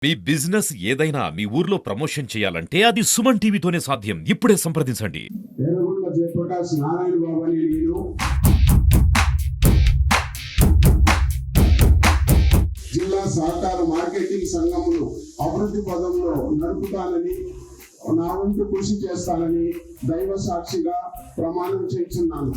మీ business ఏదైనా మీ ఊర్లో promotion చేయాలంటే అది సుమన్ టీవీతోనే సాధ్యం. ఇప్పుడే సంప్రదించండి. ఎర్రగుంట్ల జయప్రకాష్ నారాయణ బాబు అని నేను జిల్లా సహకార మార్కెటింగ్ సంఘమును అభివృద్ధి పదంలో నడుపుతానని నా వంతు కృషి చేస్తానని దైవ సాక్షిగా ప్రమాణం చేస్తున్నాను.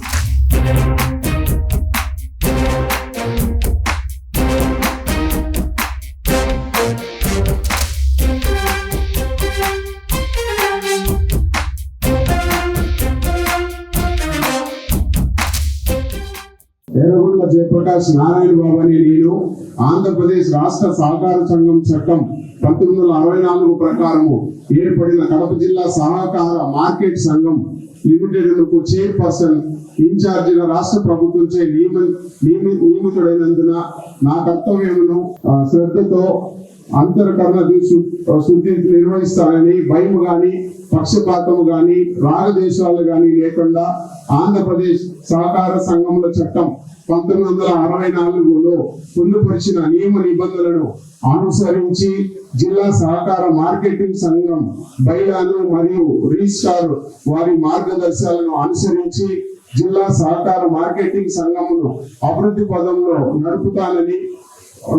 ఎర్రగుంట్ల జయప్రకాష్ నారాయణ బాబు అని నేను ఆంధ్రప్రదేశ్ రాష్ట్ర సహకార సంఘం చట్టం 1964 ప్రకారము ఏర్పడిన కడప జిల్లా సహకార మార్కెట్ సంఘం లిమిటెడ్ కు చైర్పర్సన్ ఇన్ఛార్జిగా రాష్ట్ర ప్రభుత్వంచే నియమితుడైనందున నా కర్తవ్యమును శ్రద్ధతో అంతర్కరణ శుద్ధి నిర్వహిస్తానని భయము గాని పక్షపాతము గాని రాగదేశాలు గాని లేకుండా ఆంధ్రప్రదేశ్ సహకార సంఘముల చట్టం 1964లో పొందుపరిచిన నియమ నిబంధనలను అనుసరించి జిల్లా సహకార మార్కెటింగ్ సంఘం బైలాను మరియు రిజిస్ట్రార్ వారి మార్గదర్శకాలను అనుసరించి జిల్లా సహకార మార్కెటింగ్ సంఘమును అభివృద్ధి పదంలో నడుపుతానని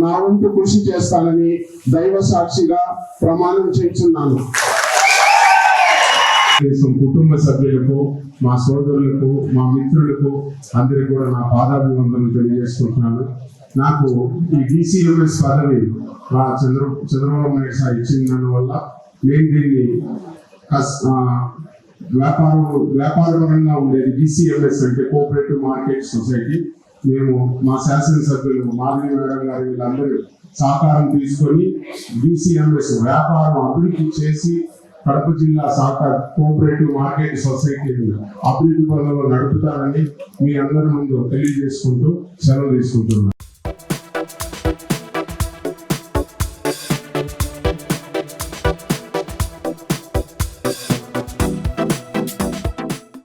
నా వంతు కృషి చేస్తానని దైవ సాక్షిగా ప్రమాణం చేస్తున్నాను. కుటుంబ సభ్యులకు, మా సోదరులకు, మా మిత్రులకు అందరికీ కూడా నా పాదాభివందనలు తెలియజేసుకుంటున్నాను. నాకు ఈ DCMS పదవి మా చంద్రబాబు నాయుడు సార్ ఇచ్చిన వల్ల నేను దీన్ని వ్యాపారపరంగా ఉండేది. DCMS అంటే కోఆపరేటివ్ మార్కెట్ సొసైటీ. మేము మా శాసనసభ్యులు మాధవి మేడం గారు వీళ్ళందరూ సహకారం తీసుకొని DCMS వ్యాపారం అభివృద్ధి చేసి కడప జిల్లా సహకార కోఆపరేటివ్ మార్కెట్ సొసైటీని అభివృద్ధి పనుల్లో నడుపుతారని మీ అందరి ముందు తెలియజేసుకుంటూ సెలవు తీసుకుంటున్నాను.